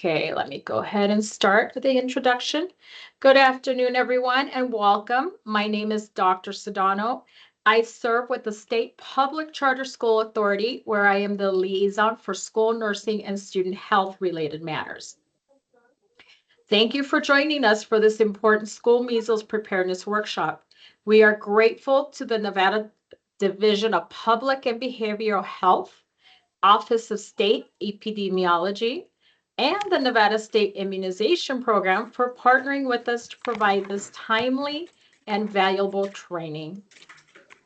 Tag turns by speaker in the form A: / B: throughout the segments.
A: Okay, let me go ahead and start with the introduction. Good afternoon, everyone, and welcome. My name is Dr. Sedano. I serve with the State Public Charter School Authority, where I am the liaison for school nursing and student health related matters. Thank you for joining us for this important School Measles Preparedness Workshop. We are grateful to the Nevada Division of Public and Behavioral Health, Office of State Epidemiology, and the Nevada State Immunization Program for partnering with us to provide this timely and valuable training.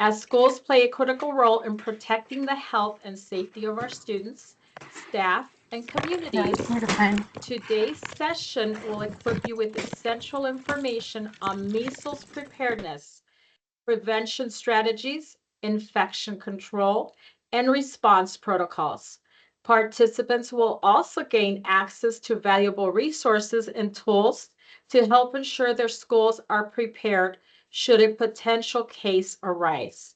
A: As schools play a critical role in protecting the health and safety of our students, staff, and communities, today's session will equip you with essential information on measles preparedness, prevention strategies, infection control, and response protocols. Participants will also gain access to valuable resources and tools to help ensure their schools are prepared should a potential case arise.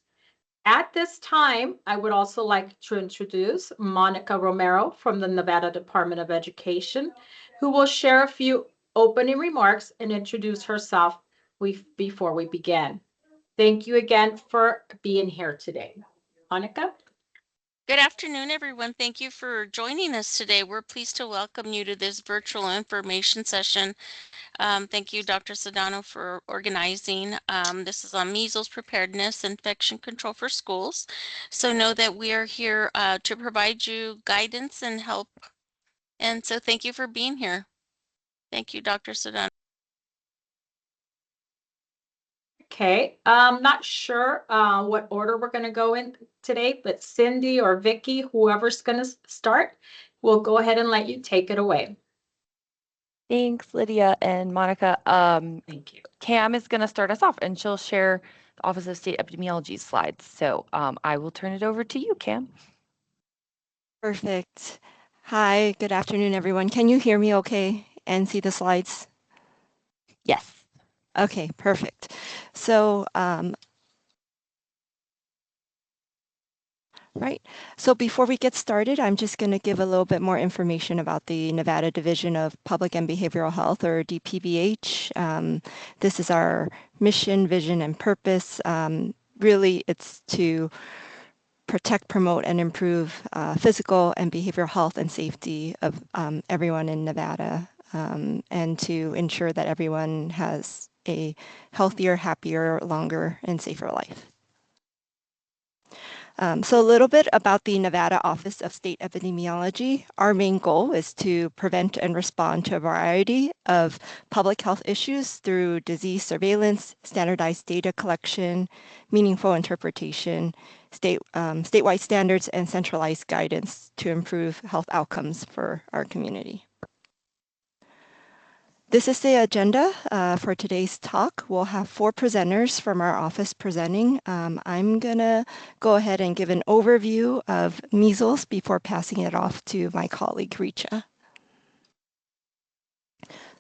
A: At this time, I would also like to introduce Monica Romero from the Nevada Department of Education, who will share a few opening remarks and introduce herself before we begin. Thank you again for being here today. Monica?
B: Good afternoon, everyone. Thank you for joining us today. We're pleased to welcome you to this virtual information session. Thank you, Dr. Sedano, for organizing. This is on measles preparedness, infection control for schools. So know that we are here to provide you guidance and help. And so thank you for being here. Thank you, Dr. Sedano.
A: Okay, I'm not sure what order we're going to go in today, but Cindy or Vicky, whoever's going to start, we'll go ahead and let you take it away.
C: Thanks, Lydia and Monica.
A: Thank you.
C: Cam is going to start us off, and she'll share the Office of State Epidemiology slides. So I will turn it over to you, Cam.
D: Perfect. Hi, good afternoon, everyone. Can you hear me okay and see the slides?
C: Yes.
D: Okay, perfect. So, right. So before we get started, I'm just going to give a little bit more information about the Nevada Division of Public and Behavioral Health, or DPBH. This is our mission, vision, and purpose. Really, it's to protect, promote, and improve physical and behavioral health and safety of everyone in Nevada, and to ensure that everyone has a healthier, happier, longer, and safer life. So a little bit about the Nevada Office of State Epidemiology. Our main goal is to prevent and respond to a variety of public health issues through disease surveillance, standardized data collection, meaningful interpretation, statewide standards, and centralized guidance to improve health outcomes for our community. This is the agenda for today's talk. We'll have 4 presenters from our office presenting. I'm going to go ahead and give an overview of measles before passing it off to my colleague, Richa.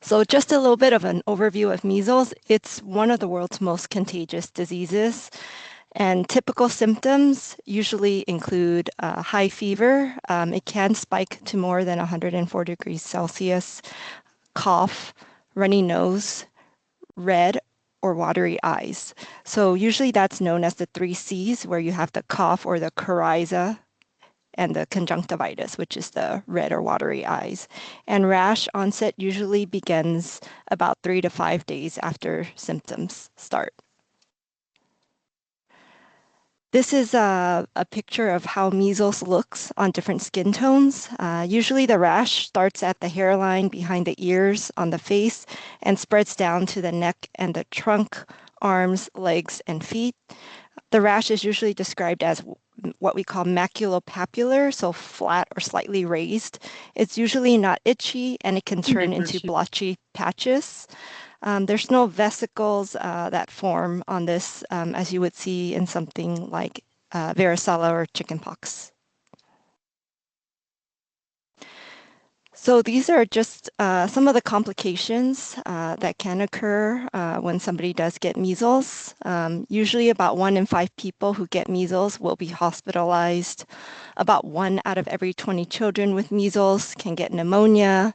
D: So just a little bit of an overview of measles. It's one of the world's most contagious diseases. And typical symptoms usually include high fever. It can spike to more than 104 degrees Celsius. Cough, runny nose, red or watery eyes. So usually that's known as the 3 C's, where you have the cough or the coryza and the conjunctivitis, which is the red or watery eyes. And rash onset usually begins about 3 to 5 days after symptoms start. This is a picture of how measles looks on different skin tones. Usually the rash starts at the hairline behind the ears on the face and spreads down to the neck and the trunk, arms, legs, and feet. The rash is usually described as what we call maculopapular, so flat or slightly raised. It's usually not itchy, and it can turn into blotchy patches. There's no vesicles that form on this, as you would see in something like varicella or chickenpox. So these are just some of the complications that can occur when somebody does get measles. Usually about 1 in 5 people who get measles will be hospitalized. About 1 out of every 20 children with measles can get pneumonia.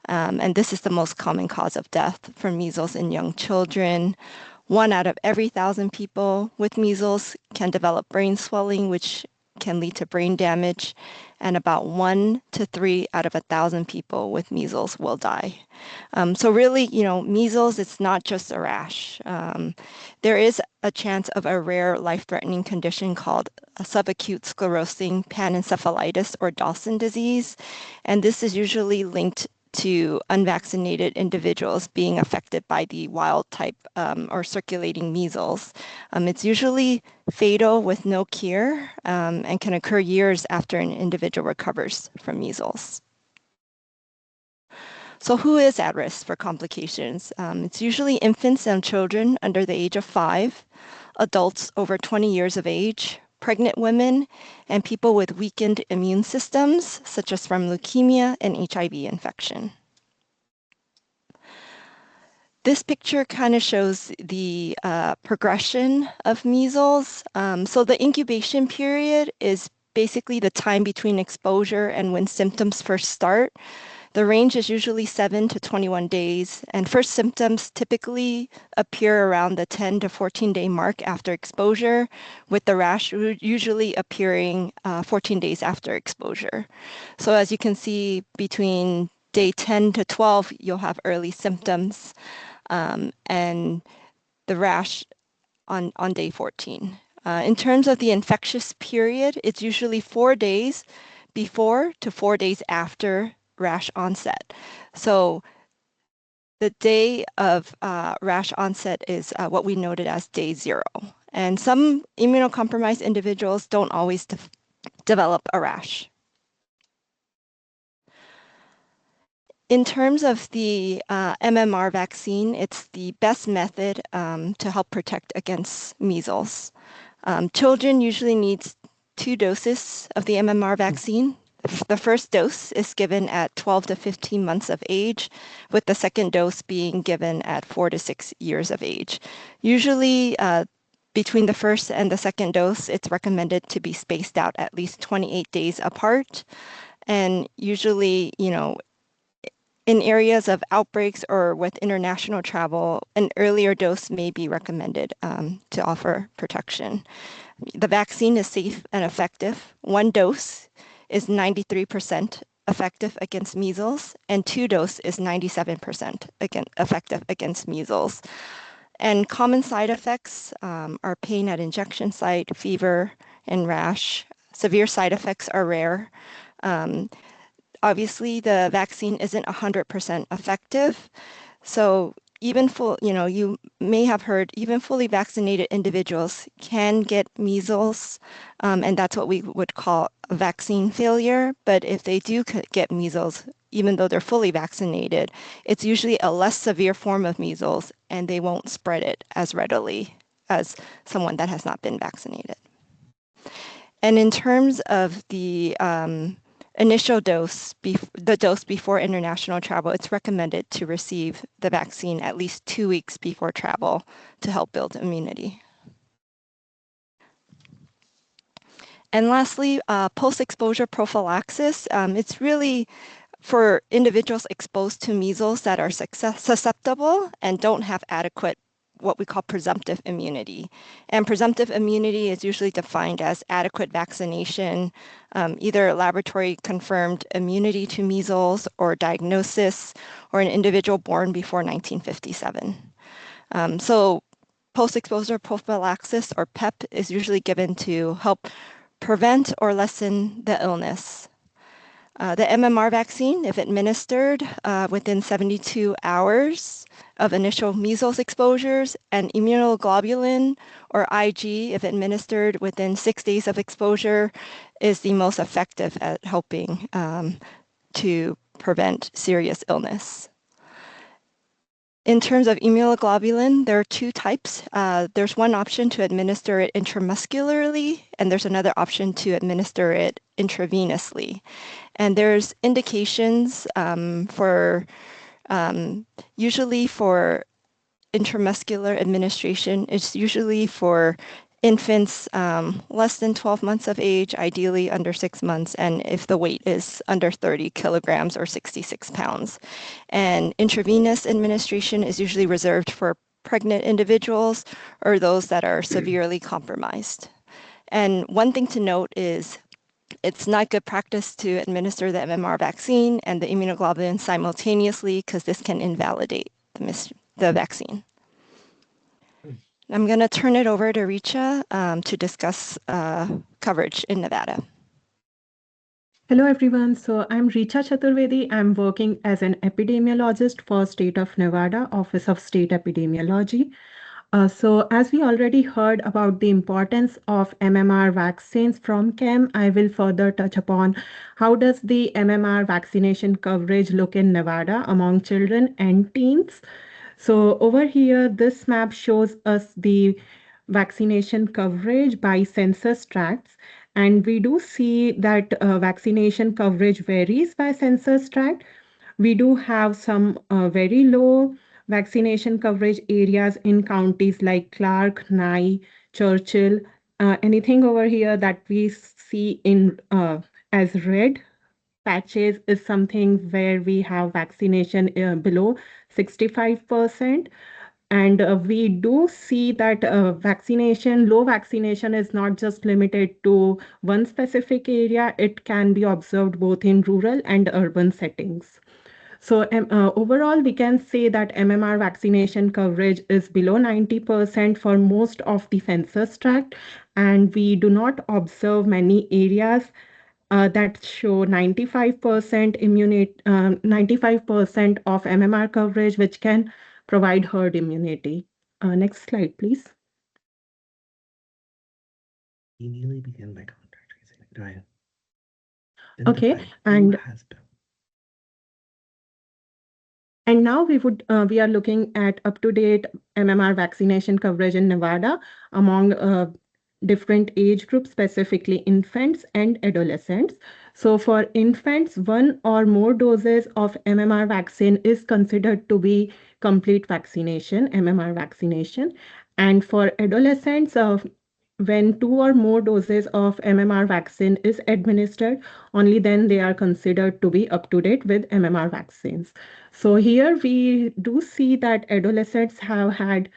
D: And this is the most common cause of death for measles in young children. 1 out of every 1,000 people with measles can develop brain swelling, which can lead to brain damage, and about 1 to 3 out of 1,000 people with measles will die. So really, measles, it's not just a rash. There is a chance of a rare life-threatening condition called a subacute sclerosing panencephalitis or Dawson disease, and this is usually linked to unvaccinated individuals being affected by the wild type or circulating measles. It's usually fatal with no cure and can occur years after an individual recovers from measles. So who is at risk for complications? It's usually infants and children under the age of 5, adults over 20 years of age, pregnant women, and people with weakened immune systems, such as from leukemia and HIV infection. This picture kind of shows the progression of measles. So the incubation period is basically the time between exposure and when symptoms first start. The range is usually 7 to 21 days, and first symptoms typically appear around the 10 to 14-day mark after exposure, with the rash usually appearing 14 days after exposure. So as you can see, between day 10 to 12, you'll have early symptoms, and the rash on day 14. In terms of the infectious period, it's usually 4 days before to 4 days after rash onset. So the day of rash onset is what we noted as day 0. And some immunocompromised individuals don't always develop a rash. In terms of the MMR vaccine, it's the best method to help protect against measles. Children usually need 2 doses of the MMR vaccine. The first dose is given at 12 to 15 months of age, with the second dose being given at 4 to 6 years of age. Usually, between the first and the second dose, it's recommended to be spaced out at least 28 days apart. And usually, in areas of outbreaks or with international travel, an earlier dose may be recommended to offer protection. The vaccine is safe and effective. 1 dose is 93% effective against measles, and 2 dose is 97% effective against measles. And common side effects are pain at injection site, fever, and rash. Severe side effects are rare. Obviously, the vaccine isn't 100% effective. So even you may have heard even fully vaccinated individuals can get measles, and that's what we would call a vaccine failure. But if they do get measles, even though they're fully vaccinated, it's usually a less severe form of measles, and they won't spread it as readily as someone that has not been vaccinated. And in terms of the initial dose, the dose before international travel, it's recommended to receive the vaccine at least 2 weeks before travel to help build immunity. And lastly, post-exposure prophylaxis. It's really for individuals exposed to measles that are susceptible and don't have adequate what we call presumptive immunity. And presumptive immunity is usually defined as adequate vaccination, either laboratory confirmed immunity to measles or diagnosis, or an individual born before 1957. So post-exposure prophylaxis, or PEP, is usually given to help prevent or lessen the illness. The MMR vaccine, if administered within 72 hours of initial measles exposures, and immunoglobulin, or IG, if administered within 6 days of exposure, is the most effective at helping to prevent serious illness. In terms of immunoglobulin, there are two types. There's one option to administer it intramuscularly, and there's another option to administer it intravenously. And there's indications for usually for intramuscular administration. It's usually for infants less than 12 months of age, ideally under 6 months, and if the weight is under 30 kilograms or 66 pounds. And intravenous administration is usually reserved for pregnant individuals or those that are severely compromised. And one thing to note is it's not good practice to administer the MMR vaccine and the immunoglobulin simultaneously because this can invalidate the vaccine. I'm going to turn it over to Richa to discuss coverage in Nevada.
E: Hello everyone, so I'm Richa Chaturvedi. I'm working as an epidemiologist for State of Nevada, Office of State Epidemiology. So as we already heard about the importance of MMR vaccines from Kem, I will further touch upon how does the MMR vaccination coverage look in Nevada among children and teens. So over here, this map shows us the vaccination coverage by census tracts. And we do see that vaccination coverage varies by census tract. We do have some very low vaccination coverage areas in counties like Clark, Nye, Churchill. Anything over here that we see in as red patches is something where we have vaccination below 65%. And we do see that low vaccination is not just limited to one specific area. It can be observed both in rural and urban settings. So overall, we can say that MMR vaccination coverage is below 90% for most of the census tract, and we do not observe many areas that show 95% 95% of MMR coverage, which can provide herd immunity. Next slide, please.
F: Immediately begin by contact tracing. Do I
E: Okay,
F: identify who has been?
E: And now we are looking at up-to-date MMR vaccination coverage in Nevada among different age groups, specifically infants and adolescents. So for infants, one or more doses of MMR vaccine is considered to be complete vaccination, MMR vaccination. And for adolescents, when 2 or more doses of MMR vaccine is administered, only then they are considered to be up to date with MMR vaccines. So here we do see that adolescents have had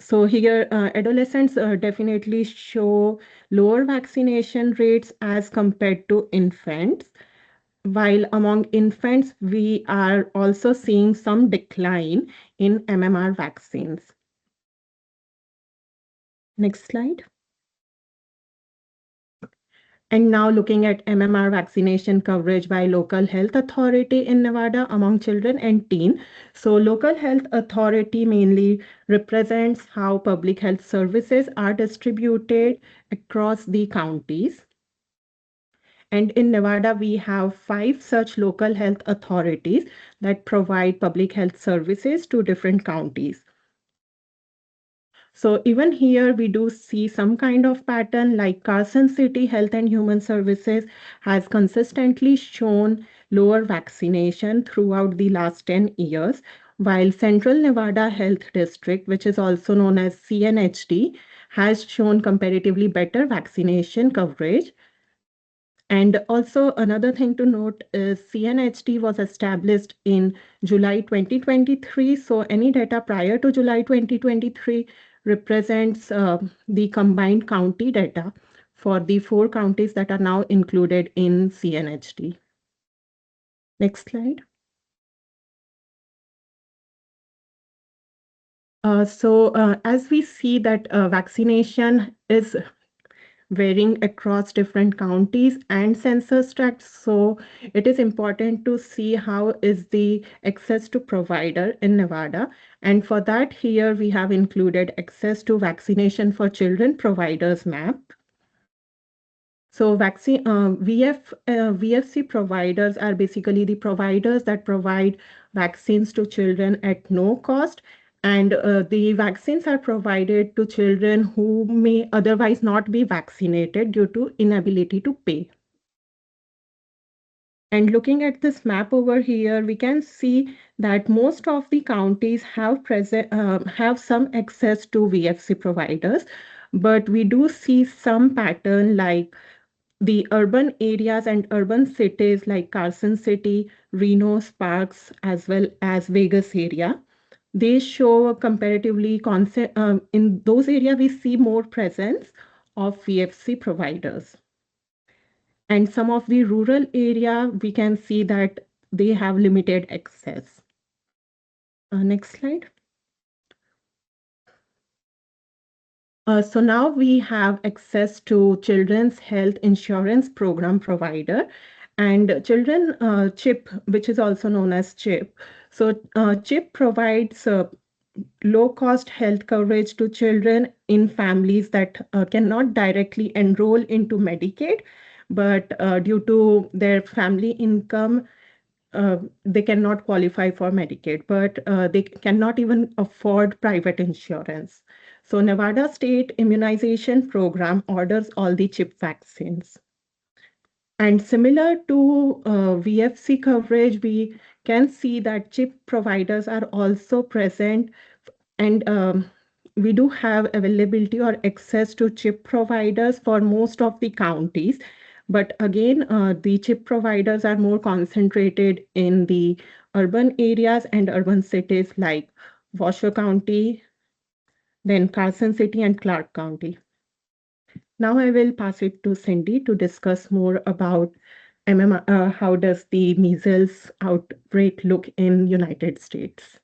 E: adolescents definitely show lower vaccination rates as compared to infants, while among infants, we are also seeing some decline in MMR vaccines. Next slide. And now looking at MMR vaccination coverage by local health authority in Nevada among children and teen. So local health authority mainly represents how public health services are distributed across the counties. And in Nevada, we have 5 such local health authorities that provide public health services to different counties. So even here, we do see some kind of pattern, like Carson City Health and Human Services has consistently shown lower vaccination throughout the last 10 years, while Central Nevada Health District, which is also known as CNHD, has shown comparatively better vaccination coverage. And also another thing to note is CNHD was established in July 2023. So any data prior to July 2023 represents the combined county data for the 4 counties that are now included in CNHD. Next slide. As we see that vaccination is varying across different counties and census tracts. So it is important to see how is the access to provider in Nevada. And for that, here we have included access to vaccination for children providers map. So VFC providers are basically the providers that provide vaccines to children at no cost. And the vaccines are provided to children who may otherwise not be vaccinated due to inability to pay. And looking at this map over here, we can see that most of the counties have some access to VFC providers, but we do see some pattern like the urban areas and urban cities like Carson City, Reno, Sparks, as well as Vegas area. They show a comparatively in those areas we see more presence of VFC providers. And some of the rural area, we can see that they have limited access. Next slide. So now we have access to Children's Health Insurance Program provider and CHIP, which is also known as CHIP. So CHIP provides low-cost health coverage to children in families that cannot directly enroll into Medicaid, but due to their family income, they cannot qualify for Medicaid, but they cannot even afford private insurance. So Nevada State Immunization Program orders all the CHIP vaccines. And similar to VFC coverage, we can see that CHIP providers are also present, and we do have availability or access to CHIP providers for most of the counties. But again, the CHIP providers are more concentrated in the urban areas and urban cities like Washoe County, then Carson City and Clark County. Now I will pass it to Cindy to discuss more about how does the measles outbreak look in United States.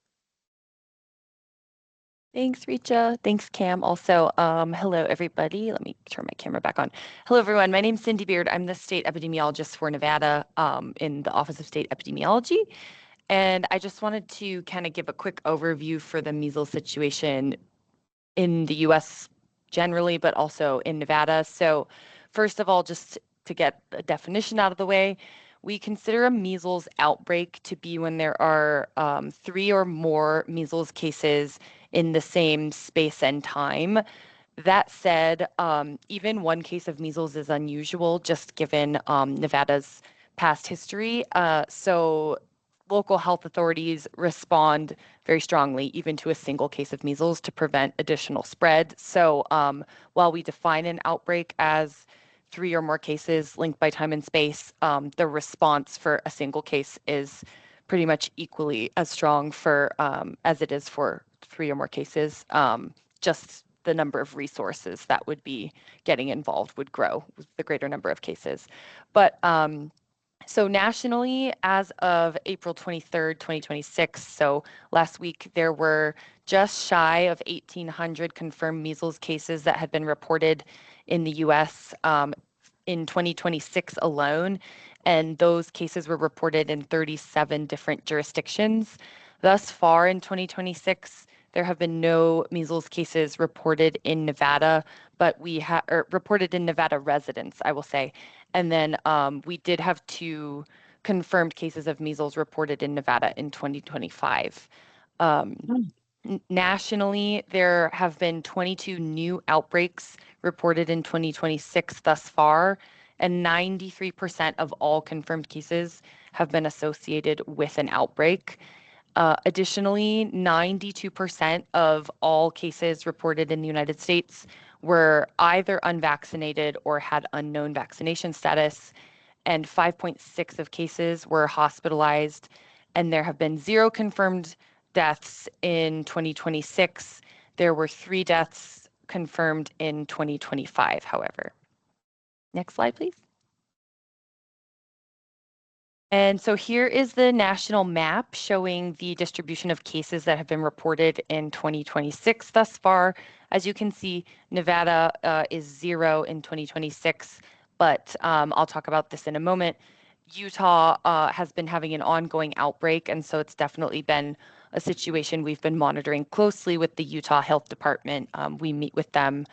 C: Thanks, Richa. Thanks, Cam. Also, hello, everybody. Let me turn my camera back on. Hello, everyone. My name's Cindy Beard. I'm the state epidemiologist for Nevada in the Office of State Epidemiology. And I just wanted to kind of give a quick overview for the measles situation in the U.S. generally, but also in Nevada. So first of all, just to get a definition out of the way, we consider a measles outbreak to be when there are 3 or more measles cases in the same space and time. That said, even one case of measles is unusual, just given Nevada's past history. So local health authorities respond very strongly, even to a single case of measles, to prevent additional spread. So while we define an outbreak as 3 or more cases linked by time and space, the response for a single case is pretty much equally as strong for as it is for 3 or more cases. Just the number of resources that would be getting involved would grow with the greater number of cases. But so nationally, as of April 23rd, 2026, so last week, there were just shy of 1,800 confirmed measles cases that had been reported in the U.S. In 2026 alone, and those cases were reported in 37 different jurisdictions. Thus far in 2026, there have been no measles cases reported in Nevada, but we have reported in Nevada residents, I will say. And then we did have 2 confirmed cases of measles reported in Nevada in 2025. Nationally, there have been 22 new outbreaks reported in 2026 thus far, and 93% of all confirmed cases have been associated with an outbreak. Additionally, 92% of all cases reported in the United States were either unvaccinated or had unknown vaccination status, and 5.6 of cases were hospitalized, and there have been 0 confirmed deaths in 2026. There were 3 deaths confirmed in 2025, however. Next slide, please. And so here is the national map showing the distribution of cases that have been reported in 2026 thus far. As you can see, Nevada is 0 in 2026, but I'll talk about this in a moment. Utah has been having an ongoing outbreak, and so it's definitely been a situation we've been monitoring closely with the Utah Health Department. We meet with them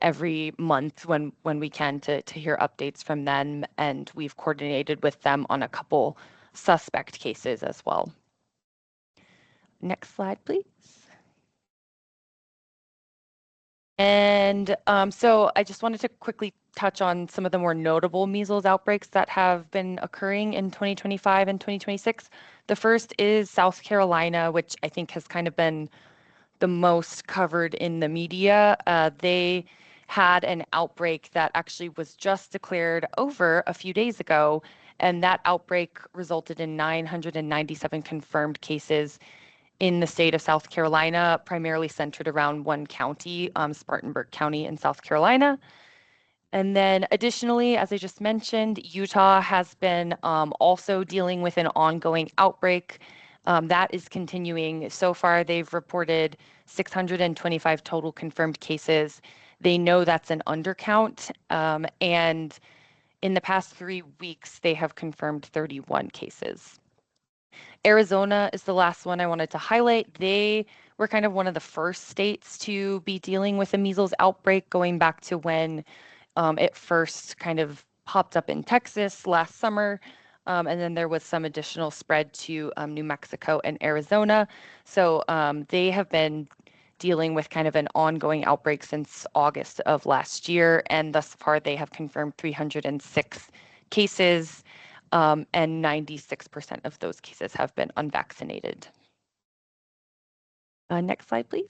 C: every month when we can to hear updates from them, and we've coordinated with them on a couple suspect cases as well. Next slide, please. And so I just wanted to quickly touch on some of the more notable measles outbreaks that have been occurring in 2025 and 2026. The first is South Carolina, which I think has kind of been the most covered in the media. They had an outbreak that actually was just declared over a few days ago, and that outbreak resulted in 997 confirmed cases in the state of South Carolina, primarily centered around one county, Spartanburg County in South Carolina. And then additionally, as I just mentioned, Utah has been also dealing with an ongoing outbreak. That is continuing. So far, they've reported 625 total confirmed cases. They know that's an undercount. And in the past 3 weeks, they have confirmed 31 cases. Arizona is the last one I wanted to highlight. They were kind of one of the first states to be dealing with a measles outbreak, going back to when it first kind of popped up in Texas last summer. And then there was some additional spread to New Mexico and Arizona. So they have been dealing with kind of an ongoing outbreak since August of last year. And thus far, they have confirmed 306 cases, and 96% of those cases have been unvaccinated. Next slide, please.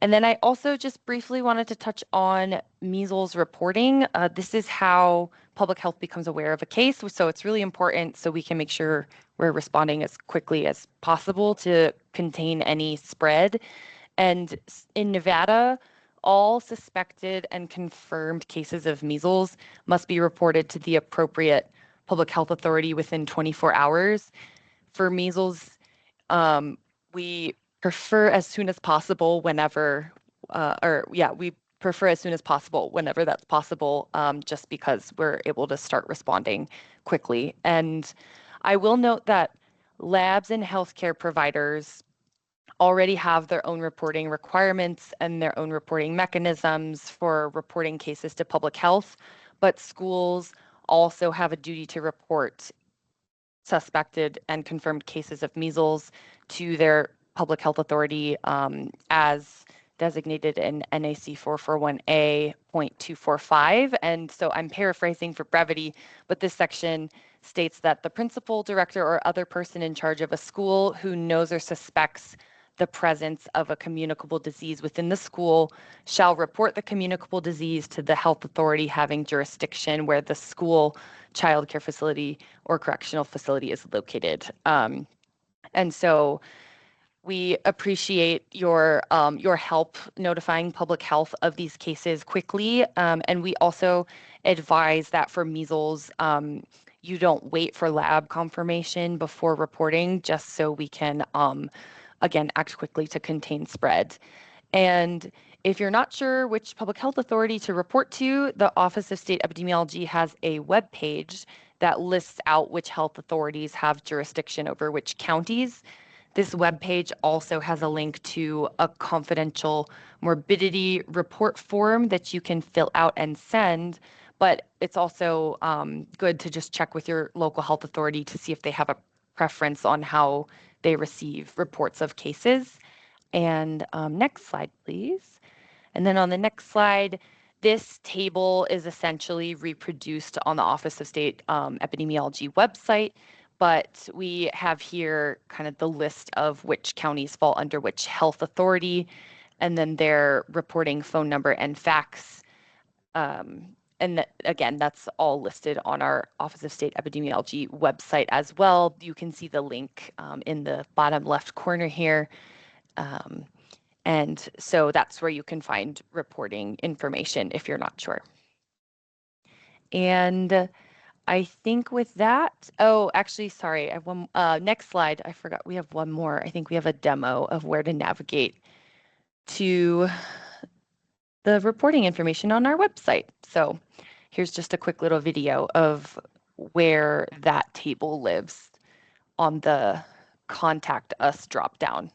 C: And then I also just briefly wanted to touch on measles reporting. This is how public health becomes aware of a case. So it's really important so we can make sure we're responding as quickly as possible to contain any spread. And in Nevada, all suspected and confirmed cases of measles must be reported to the appropriate public health authority within 24 hours. For measles, we prefer as soon as possible whenever, we prefer as soon as possible whenever that's possible, just because we're able to start responding quickly. And I will note that labs and healthcare providers already have their own reporting requirements and their own reporting mechanisms for reporting cases to public health, but schools also have a duty to report suspected and confirmed cases of measles to their public health authority as designated in NAC 441A.245. And so I'm paraphrasing for brevity, but this section states that the principal, director, or other person in charge of a school who knows or suspects the presence of a communicable disease within the school shall report the communicable disease to the health authority having jurisdiction where the school, childcare facility, or correctional facility is located. And so we appreciate your help notifying public health of these cases quickly. And we also advise that for measles, you don't wait for lab confirmation before reporting, just so we can, again, act quickly to contain spread. And if you're not sure which public health authority to report to, the Office of State Epidemiology has a web page that lists out which health authorities have jurisdiction over which counties. This web page also has a link to a confidential morbidity report form that you can fill out and send, but it's also good to just check with your local health authority to see if they have a preference on how they receive reports of cases. And next slide, please. And then on the next slide, this table is essentially reproduced on the Office of State Epidemiology website, but we have here kind of the list of which counties fall under which health authority, and then their reporting phone number and fax. And again, that's all listed on our Office of State Epidemiology website as well. You can see the link in the bottom left corner here. And so that's where you can find reporting information if you're not sure. And I think with that, oh, actually, sorry, I have one, next slide. I forgot we have one more. I think we have a demo of where to navigate to the reporting information on our website. So here's just a quick little video of where that table lives on the Contact Us dropdown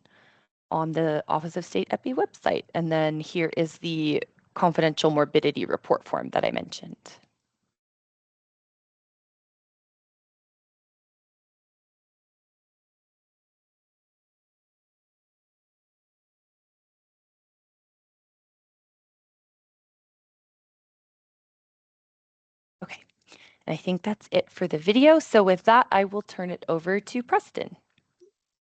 C: on the Office of State Epi website. And then here is the confidential morbidity report form that I mentioned. And I think that's it for the video. So with that, I will turn it over to Preston.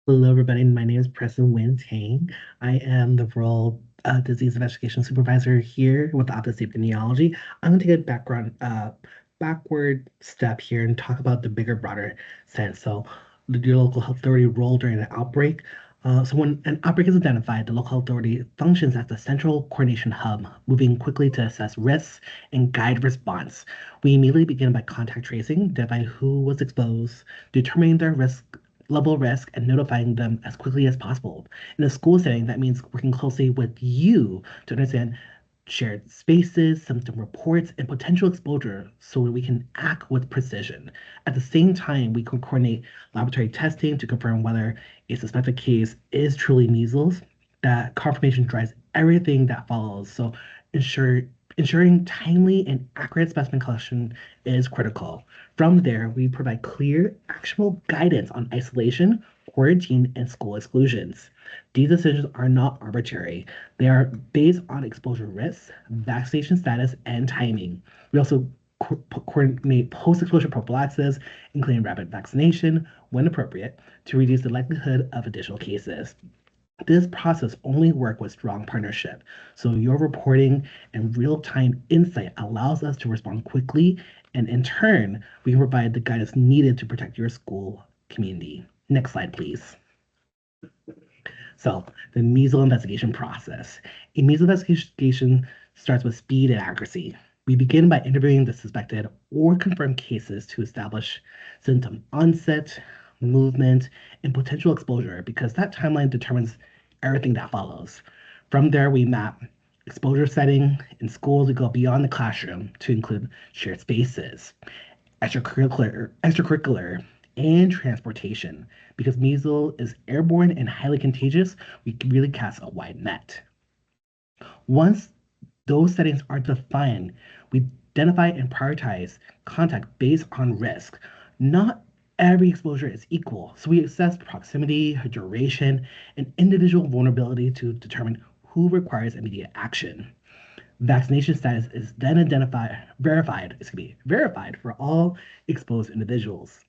F: Hello, everybody. My name is Preston Wynn Tang. I am the Rural Disease Investigation Supervisor here with the Office of State Epidemiology. I'm going to take a backward step here and talk about the bigger, broader sense. So, your local health authority role during an outbreak. So when an outbreak is identified, the local authority functions as the central coordination hub, moving quickly to assess risks and guide response. We immediately begin by contact tracing, identifying who was exposed, determining their level of risk, and notifying them as quickly as possible. In a school setting, that means working closely with you to understand shared spaces, symptom reports, and potential exposure so that we can act with precision. At the same time, we can coordinate laboratory testing to confirm whether a suspected case is truly measles. That confirmation drives everything that follows. So ensuring timely and accurate specimen collection is critical. From there, we provide clear, actionable guidance on isolation, quarantine, and school exclusions. These decisions are not arbitrary. They are based on exposure risks, vaccination status, and timing. We also coordinate post-exposure prophylaxis, including rapid vaccination when appropriate, to reduce the likelihood of additional cases. This process only works with strong partnership. So your reporting and real-time insight allows us to respond quickly, and in turn, we can provide the guidance needed to protect your school community. Next slide, please. So the measles investigation process. A measles investigation starts with speed and accuracy. We begin by interviewing the suspected or confirmed cases to establish symptom onset, movement, and potential exposure because that timeline determines everything that follows. From there, we map exposure setting. In schools, we go beyond the classroom to include shared spaces, extracurricular, and transportation. Because measles is airborne and highly contagious, we can really cast a wide net. Once those settings are defined, we identify and prioritize contact based on risk. Not every exposure is equal, so we assess proximity, duration, and individual vulnerability to determine who requires immediate action. Vaccination status is then verified for all exposed individuals.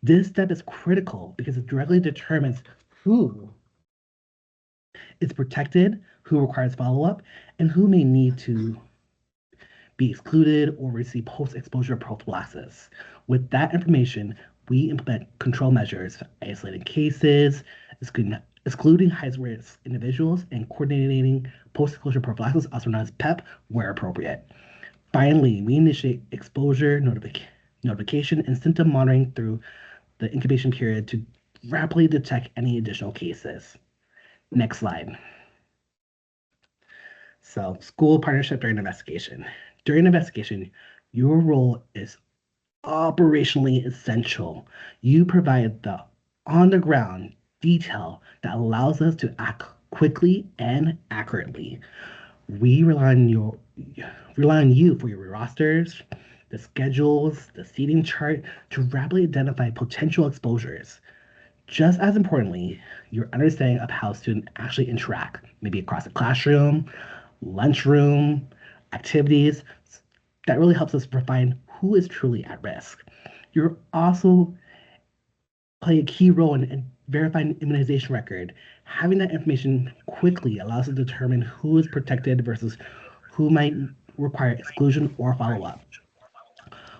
F: This step is critical because it directly determines who is protected, who requires follow-up, and who may need to be excluded or receive post-exposure prophylaxis. With that information, we implement control measures, isolating cases, excluding high-risk individuals, and coordinating post-exposure prophylaxis, also known as PEP, where appropriate. Finally, we initiate exposure notification and symptom monitoring through the incubation period to rapidly detect any additional cases. Next slide. So, school partnership during investigation. During investigation, your role is operationally essential. You provide the on-the-ground detail that allows us to act quickly and accurately. We rely on you for your rosters, the schedules, the seating chart to rapidly identify potential exposures. Just as importantly, your understanding of how students actually interact, maybe across the classroom, lunchroom, activities, that really helps us refine who is truly at risk. You're also play a key role in verifying immunization record. Having that information quickly allows us to determine who is protected versus who might require exclusion or follow-up.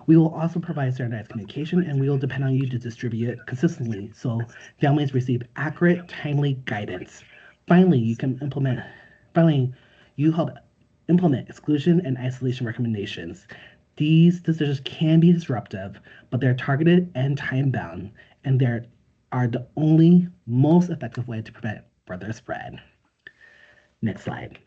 F: We will also provide standardized communication, and we will depend on you to distribute it consistently so families receive accurate, timely guidance. Finally, you help implement exclusion and isolation recommendations. These decisions can be disruptive, but they're targeted and time-bound, and they are the only most effective way to prevent further spread. Next slide.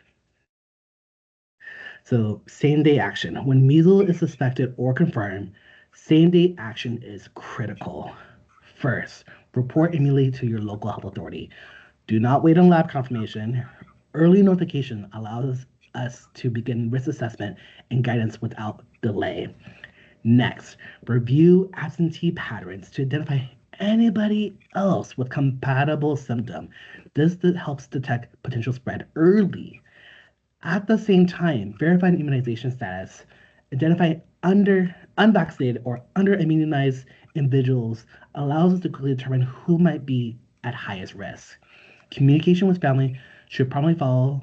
F: So same-day action. When measles is suspected or confirmed, same-day action is critical. First, report immediately to your local health authority. Do not wait on lab confirmation. Early notification allows us to begin risk assessment and guidance without delay. Next, review absentee patterns to identify anybody else with compatible symptom. This helps detect potential spread early. At the same time, verify immunization status, identify unvaccinated or under-immunized individuals allows us to quickly determine who might be at highest risk. Communication with family should probably follow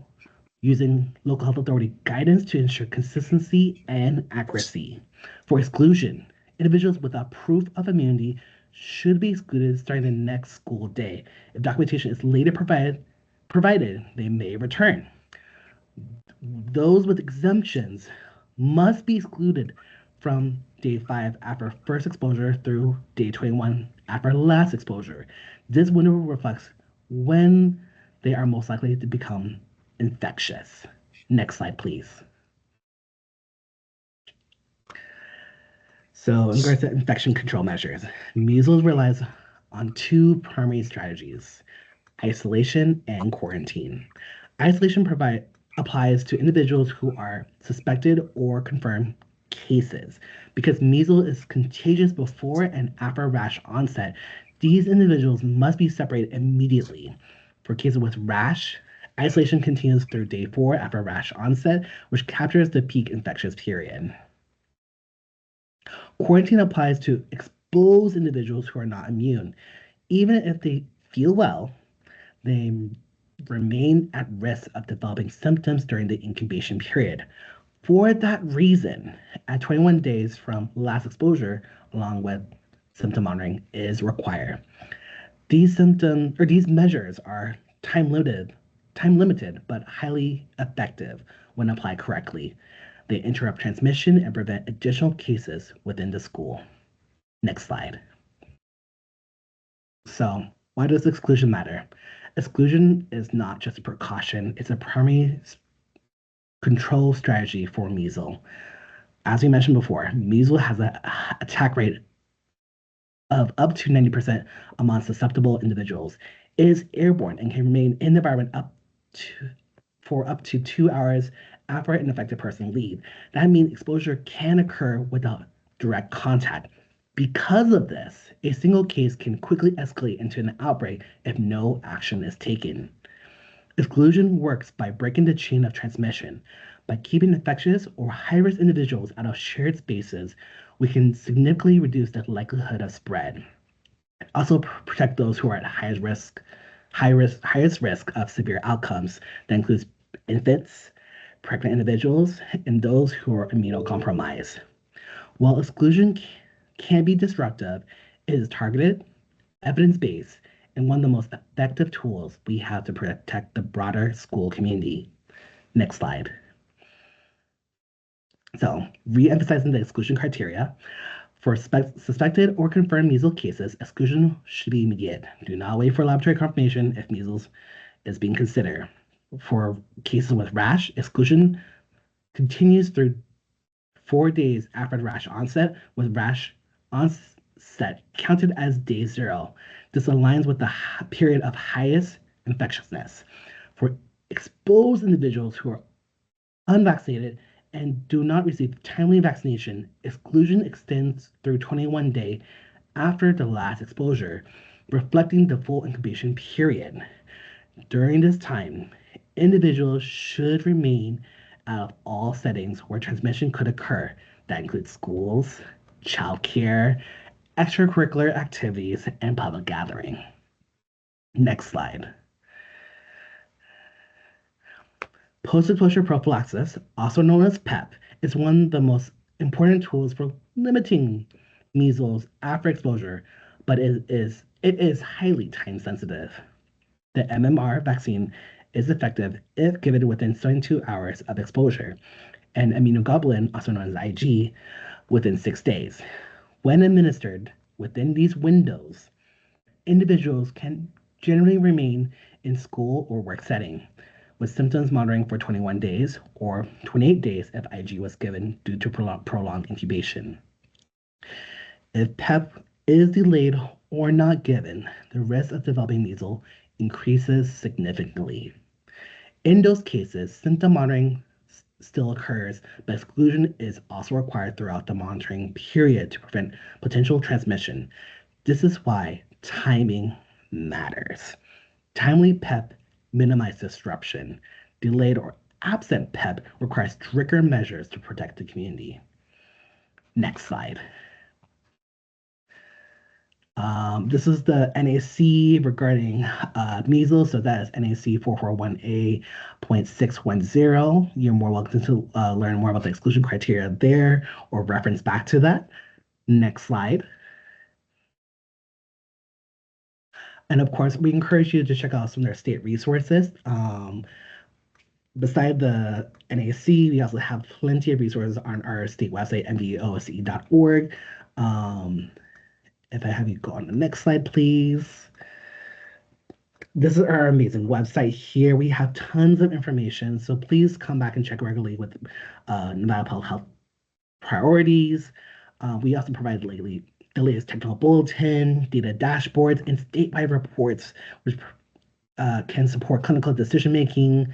F: using local health authority guidance to ensure consistency and accuracy. For exclusion, individuals without proof of immunity should be excluded starting the next school day. If documentation is later provided, they may return. Those with exemptions must be excluded from day 5 after first exposure through day 21 after last exposure. This window reflects when they are most likely to become infectious. Next slide, please. So in regards to infection control measures, measles relies on 2 primary strategies: isolation and quarantine. Isolation applies to individuals who are suspected or confirmed cases. Because measles is contagious before and after rash onset, these individuals must be separated immediately. For cases with rash, isolation continues through day 4 after rash onset, which captures the peak infectious period. Quarantine applies to exposed individuals who are not immune. Even if they feel well, they remain at risk of developing symptoms during the incubation period. For that reason, at 21 days from last exposure, along with symptom monitoring is required. These measures are time limited, but highly effective when applied correctly. They interrupt transmission and prevent additional cases within the school. Next slide. So, why does exclusion matter? Exclusion is not just a precaution, it's a primary control strategy for measles. As we mentioned before, measles has an attack rate of up to 90% among susceptible individuals. It is airborne and can remain in the environment for up to 2 hours after an infected person leaves. That means exposure can occur without direct contact. Because of this, a single case can quickly escalate into an outbreak if no action is taken. Exclusion works by breaking the chain of transmission. By keeping infectious or high-risk individuals out of shared spaces, we can significantly reduce the likelihood of spread. Also protect those who are at highest risk of severe outcomes. That includes infants, pregnant individuals, and those who are immunocompromised. While exclusion can be disruptive, it is targeted, evidence-based, and one of the most effective tools we have to protect the broader school community. Next slide. So, re-emphasizing the exclusion criteria, for suspected or confirmed measles cases, exclusion should be immediate. Do not wait for laboratory confirmation if measles is being considered. For cases with rash, exclusion continues through 4 days after the rash onset, with rash onset counted as day 0. This aligns with the period of highest infectiousness. For exposed individuals who are unvaccinated and do not receive timely vaccination, exclusion extends through 21 days after the last exposure, reflecting the full incubation period. During this time, individuals should remain out of all settings where transmission could occur. That includes schools, childcare, extracurricular activities, and public gathering. Next slide. Post-exposure prophylaxis, also known as PEP, is one of the most important tools for limiting measles after exposure, but it is highly time sensitive. The MMR vaccine is effective if given within 72 hours of exposure, and immunoglobulin, also known as IG, within 6 days. When administered within these windows, individuals can generally remain in school or work setting, with symptoms monitoring for 21 days or 28 days if IG was given due to prolonged incubation. If PEP is delayed or not given, the risk of developing measles increases significantly. In those cases, symptom monitoring still occurs, but exclusion is also required throughout the monitoring period to prevent potential transmission. This is why timing matters. Timely PEP minimizes disruption. Delayed or absent PEP requires stricter measures to protect the community. Next slide. This is the NAC regarding measles, so that is NAC 441A.610. You're more welcome to learn more about the exclusion criteria there or reference back to that. Next slide. And of course, we encourage you to check out some of their state resources. Beside the NAC, we also have plenty of resources on our state website, nvose.org. If I have you go on the next slide, please. This is our amazing website here. We have tons of information, so please come back and check regularly with Nevada Public Health priorities. We also provide the latest technical bulletin, data dashboards, and statewide reports, which can support clinical decision-making.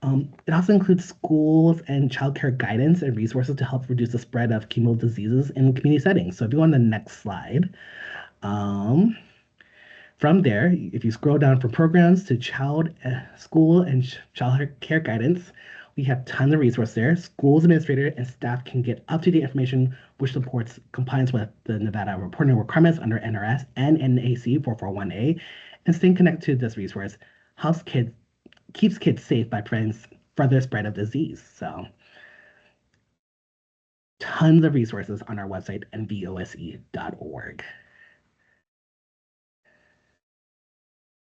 F: It also includes schools and childcare guidance and resources to help reduce the spread of communicable diseases in community settings. So if you go on the next slide, from there, if you scroll down from programs to school and child care guidance, we have tons of resources there. Schools administrators and staff can get up-to-date information which supports compliance with the Nevada reporting requirements under NRS and NAC 441A, and staying connected to this resource keeps kids safe by preventing further spread of disease. So tons of resources on our website, nvose.org.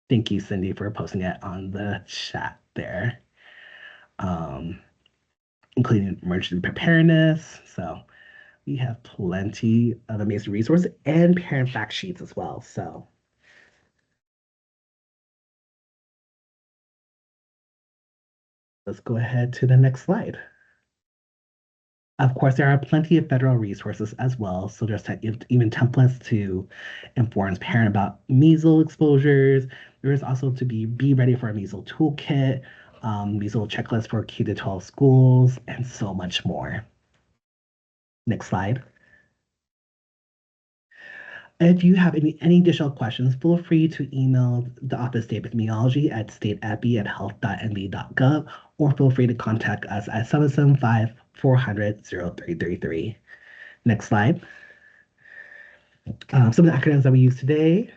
F: Thank you, Cindy, for posting it on the chat there, including emergency preparedness. So we have plenty of amazing resources and parent fact sheets as well. So let's go ahead to the next slide. Of course, there are plenty of federal resources as well. So there's even templates to inform parents about measles exposures. There is also to be ready for a measles toolkit, measles checklist for K-12 schools, and so much more. Next slide. If you have any additional questions, feel free to email the Office of State Epidemiology at stateepi@health.nv.gov, or feel free to contact us at 775-400-0333. Next slide. Some of the acronyms that we use today.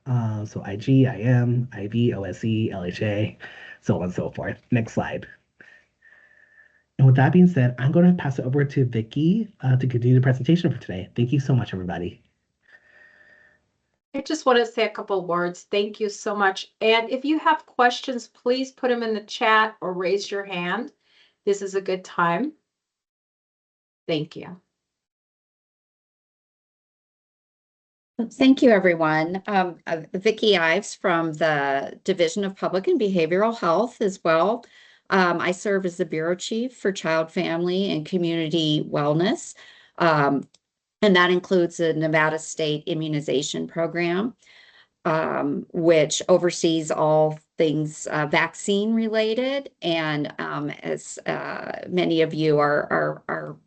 F: So IG, IM, IV, OSE, LHA, so on and so forth. Next slide. And with that being said, I'm going to pass it over to Vicki to continue the presentation for today. Thank you so much, everybody.
A: I just want to say a couple words. Thank you so much. And if you have questions, please put them in the chat or raise your hand. This is a good time. Thank you.
G: Thank you, everyone. Vicki Ives from the Division of Public and Behavioral Health as well. I serve as the Bureau Chief for Child, Family, and Community Wellness. And that includes the Nevada State Immunization Program, which oversees all things vaccine related. And as many of you are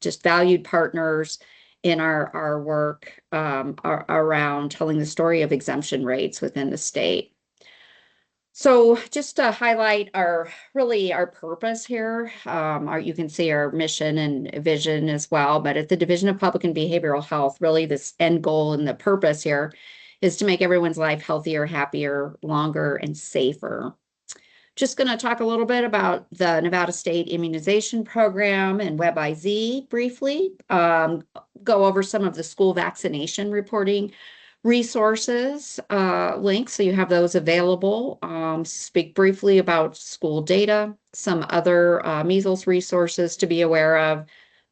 G: just valued partners in our work around telling the story of exemption rates within the state. So just to highlight our purpose here, you can see our mission and vision as well, but at the Division of Public and Behavioral Health, really this end goal and the purpose here is to make everyone's life healthier, happier, longer, and safer. Just going to talk a little bit about the Nevada State Immunization Program and WebIZ briefly, go over some of the school vaccination reporting resources links, so you have those available. Speak briefly about school data, some other measles resources to be aware of,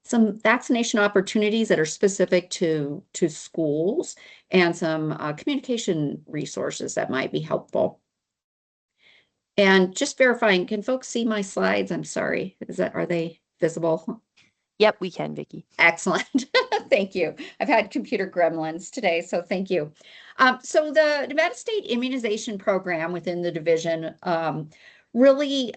G: some vaccination opportunities that are specific to schools, and some communication resources that might be helpful. And just verifying, can folks see my slides? I'm sorry, are they visible?
C: Yep, we can, Vicki.
G: Excellent. Thank you. I've had computer gremlins today, so thank you. So the Nevada State Immunization Program within the division really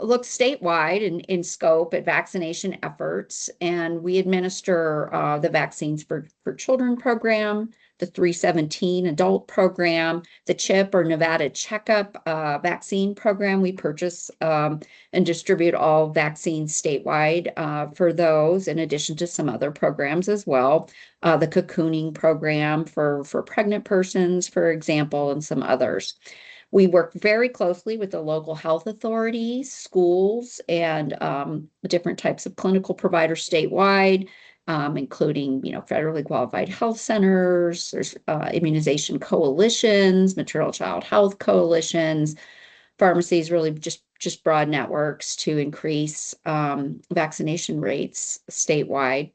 G: looks statewide in scope at vaccination efforts, and we administer the Vaccines for Children program, the 317 adult program, the CHIP or Nevada Checkup vaccine program. We purchase and distribute all vaccines statewide for those, in addition to some other programs as well. The cocooning program for pregnant persons, for example, and some others. We work very closely with the local health authorities, schools, and different types of clinical providers statewide, including, federally qualified health centers, there's immunization coalitions, maternal child health coalitions, pharmacies, really just broad networks to increase vaccination rates statewide.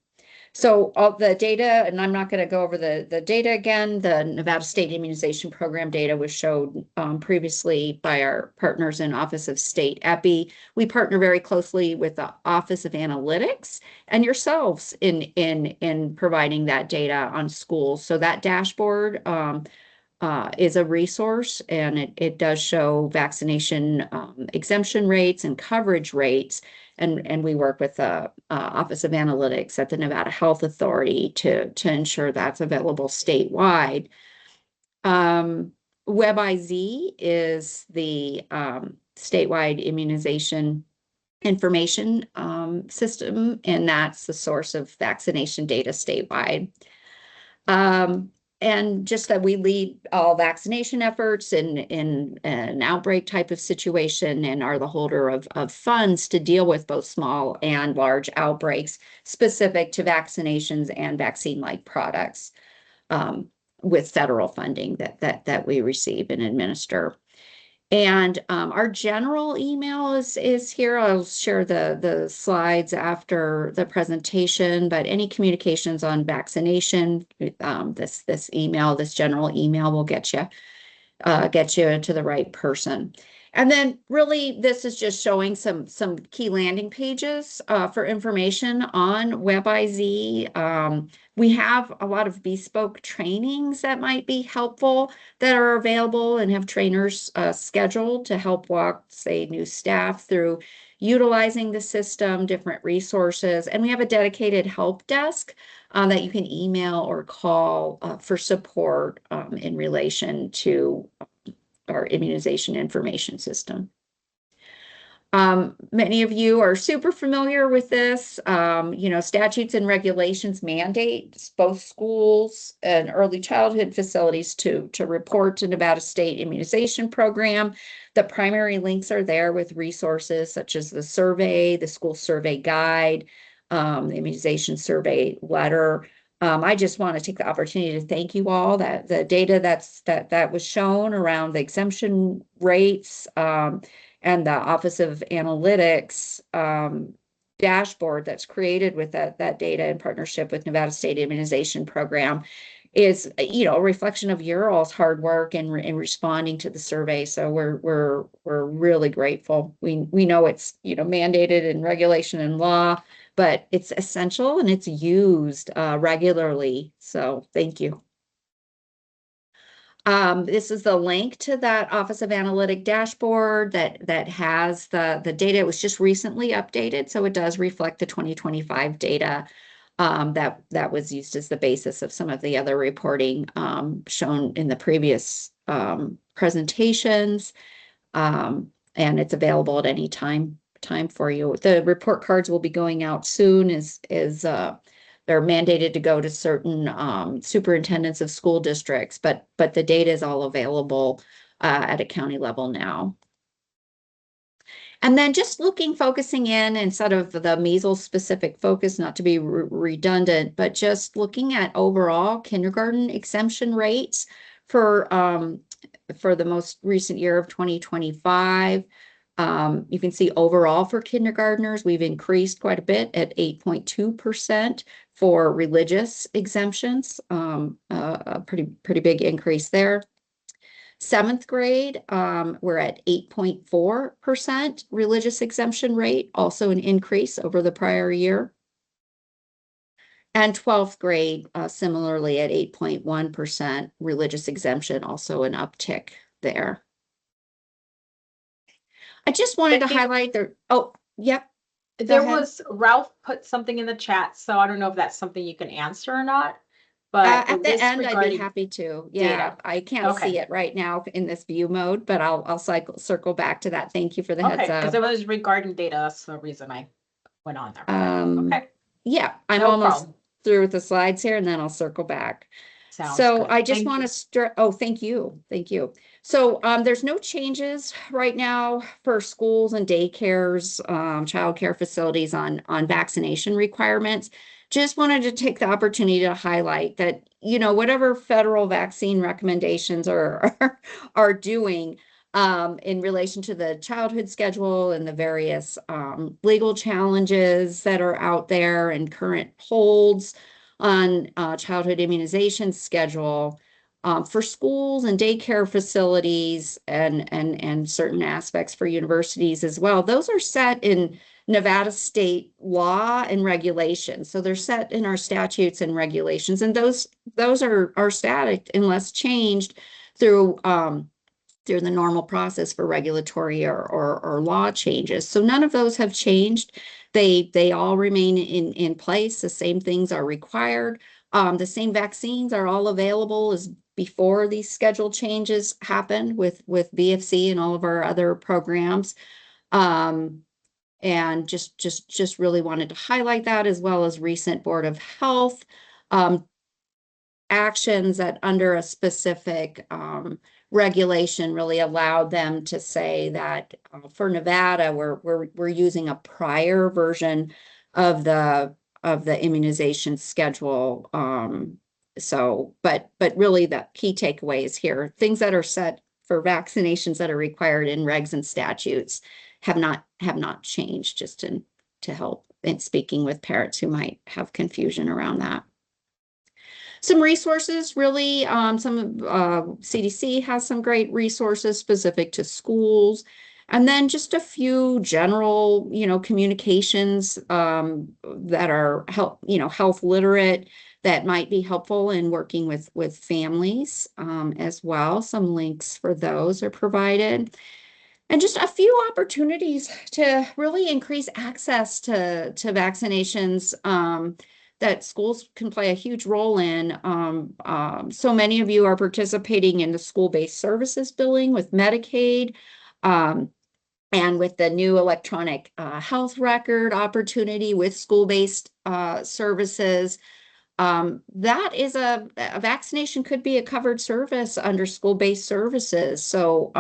G: So all the data, and I'm not going to go over the data again, the Nevada State Immunization Program data was showed previously by our partners in Office of State Epi. We partner very closely with the Office of Analytics and yourselves in providing that data on schools. So that dashboard is a resource, and it does show vaccination exemption rates and coverage rates. And we work with the Office of Analytics at the Nevada Health Authority to ensure that's available statewide. WebIZ is the statewide immunization information system, and that's the source of vaccination data statewide. And just that we lead all vaccination efforts in an outbreak type of situation, and are the holder of funds to deal with both small and large outbreaks specific to vaccinations and vaccine-like products with federal funding that we receive and administer. And our general email is here. I'll share the slides after the presentation, but any communications on vaccination, this general email will get you to the right person. And then really, this is just showing some key landing pages for information on WebIZ. We have a lot of bespoke trainings that might be helpful that are available, and have trainers scheduled to help walk, say, new staff through utilizing the system, different resources. And we have a dedicated help desk that you can email or call for support in relation to our immunization information system. Many of you are super familiar with this. Statutes and regulations mandate both schools and early childhood facilities to report to Nevada State Immunization Program. The primary links are there with resources such as the survey, the school survey guide, the immunization survey letter. I just want to take the opportunity to thank you all that the data that was shown around the exemption rates and the Office of Analytics dashboard that's created with that data in partnership with Nevada State Immunization Program is, a reflection of your all's hard work in responding to the survey. So we're really grateful. We know it's mandated in regulation and law, but it's essential and it's used regularly. So thank you. This is the link to that Office of Analytic dashboard that has the data. It was just recently updated, so it does reflect the 2025 data that was used as the basis of some of the other reporting shown in the previous presentations, and it's available at any time for you. The report cards will be going out soon, as they're mandated to go to certain superintendents of school districts, but the data is all available at a county level now. And then just focusing in instead of the measles specific focus, not to be redundant, but just looking at overall kindergarten exemption rates for the most recent year of 2025. You can see overall for kindergartners, we've increased quite a bit at 8.2% for religious exemptions, a pretty big increase there. 7th grade, we're at 8.4% religious exemption rate, also an increase over the prior year. And 12th grade, similarly at 8.1% religious exemption, also an uptick there. I just wanted to highlight there. Oh, yep.
A: Ralph put something in the chat, so I don't know if that's something you can answer or not, but
G: At the
A: this
G: end, I'd be
A: regarding
G: happy to. Yeah,
A: data.
G: I can't see
A: Okay.
G: it right now in this view mode, but I'll circle back to that. Thank you for the heads
A: Okay, because
G: up.
A: it was regarding data. That's the reason I went on there. Okay,
G: Yeah, I'm
A: no
G: almost
A: problem.
G: through with the slides here, and then I'll circle back.
A: Sounds
G: So
A: good.
G: I just
A: Thank
G: want
A: you.
G: to start. Oh, thank you. Thank you. So there's no changes right now for schools and daycares, childcare facilities on vaccination requirements. Just wanted to take the opportunity to highlight that, you know, whatever federal vaccine recommendations are doing in relation to the childhood schedule and the various legal challenges that are out there and current holds on childhood immunization schedule for schools and daycare facilities and certain aspects for universities as well. Those are set in Nevada state law and regulations. So they're set in our statutes and regulations, and those are static unless changed through the normal process for regulatory or law changes. So none of those have changed. They all remain in place. The same things are required. The same vaccines are all available as before these schedule changes happened with VFC and all of our other programs. And just really wanted to highlight that, as well as recent Board of Health actions that under a specific regulation really allowed them to say that for Nevada, we're using a prior version of the immunization schedule. But really the key takeaways here, things that are set for vaccinations that are required in regs and statutes have not changed, just to help in speaking with parents who might have confusion around that. Some resources, really, some CDC has some great resources specific to schools. And then just a few general, you know, communications that are health literate that might be helpful in working with families as well. Some links for those are provided. And just a few opportunities to really increase access to vaccinations that schools can play a huge role in. So many of you are participating in the school-based services billing with Medicaid, and with the new electronic health record opportunity with school-based services. That is a vaccination could be a covered service under school-based services. So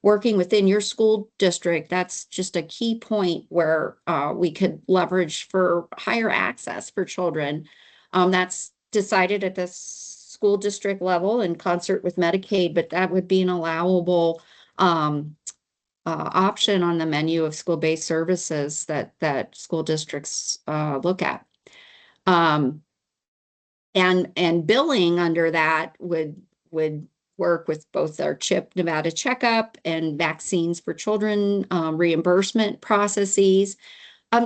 G: working within your school district, that's just a key point where we could leverage for higher access for children. That's decided at the school district level in concert with Medicaid, but that would be an allowable option on the menu of school-based services that school districts look at. And billing under that would work with both our CHIP Nevada checkup and vaccines for children reimbursement processes.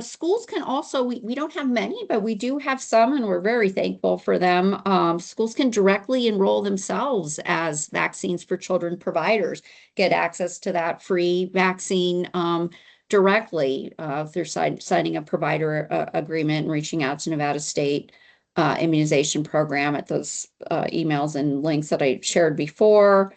G: Schools can also, we don't have many, but we do have some, and we're very thankful for them. Schools can directly enroll themselves as vaccines for children providers, get access to that free vaccine directly through signing a provider agreement and reaching out to Nevada State Immunization Program at those emails and links that I shared before.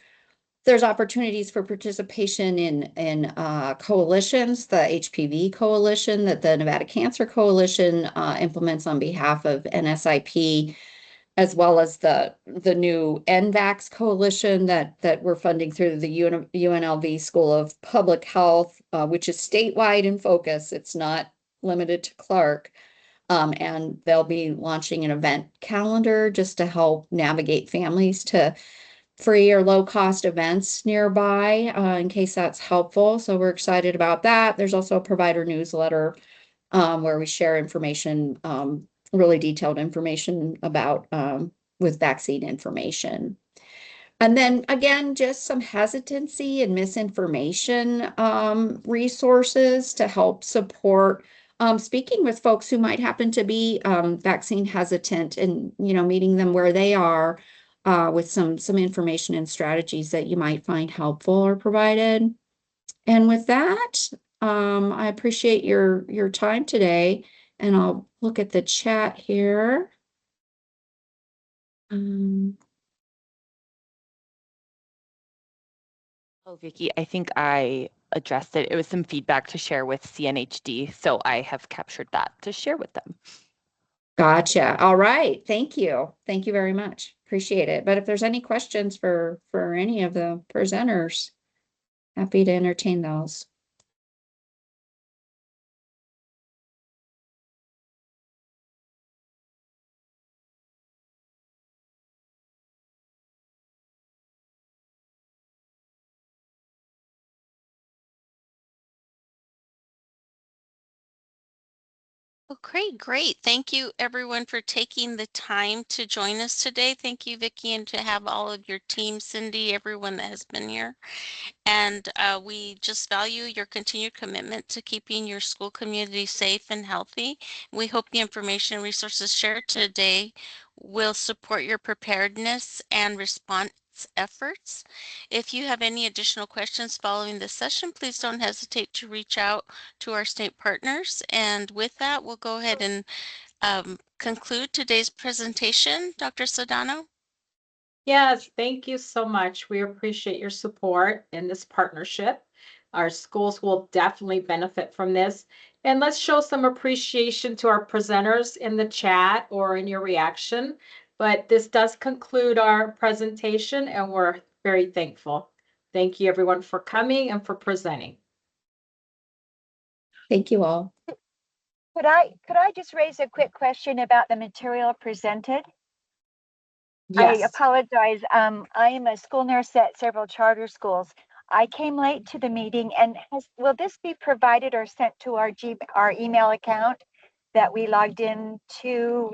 G: There's opportunities for participation in coalitions, the HPV coalition that the Nevada Cancer Coalition implements on behalf of NSIP, as well as the new NVAX coalition that we're funding through the UNLV School of Public Health, which is statewide in focus. It's not limited to Clark. And they'll be launching an event calendar just to help navigate families to free or low cost events nearby in case that's helpful. So we're excited about that. There's also a provider newsletter where we share information, really detailed information about with vaccine information. And then again, just some hesitancy and misinformation resources to help support speaking with folks who might happen to be vaccine hesitant, and meeting them where they are with some information and strategies that you might find helpful or provided. And with that, I appreciate your time today, and I'll look at the chat here.
C: Oh, Vicki, I think I addressed it. It was some feedback to share with CNHD, so I have captured that to share with them.
G: Gotcha. All right. Thank you. Thank you very much. Appreciate it. But if there's any questions for any of the presenters, happy to entertain those.
B: Okay, great. Thank you everyone for taking the time to join us today. Thank you, Vicki, and to have all of your team, Cindy, everyone that has been here. And we just value your continued commitment to keeping your school community safe and healthy. We hope the information and resources shared today will support your preparedness and response efforts. If you have any additional questions following this session, please don't hesitate to reach out to our state partners. And with that, we'll go ahead and conclude today's presentation. Dr. Sedano?
A: Yes, thank you so much. We appreciate your support in this partnership. Our schools will definitely benefit from this. And let's show some appreciation to our presenters in the chat or in your reaction. But this does conclude our presentation, and we're very thankful. Thank you, everyone, for coming and for presenting.
G: Thank you all.
H: Could I just raise a quick question about the material presented? I
A: Yes.
H: apologize. I am a school nurse at several charter schools. I came late to the meeting, and will this be provided or sent to our email account that we logged in to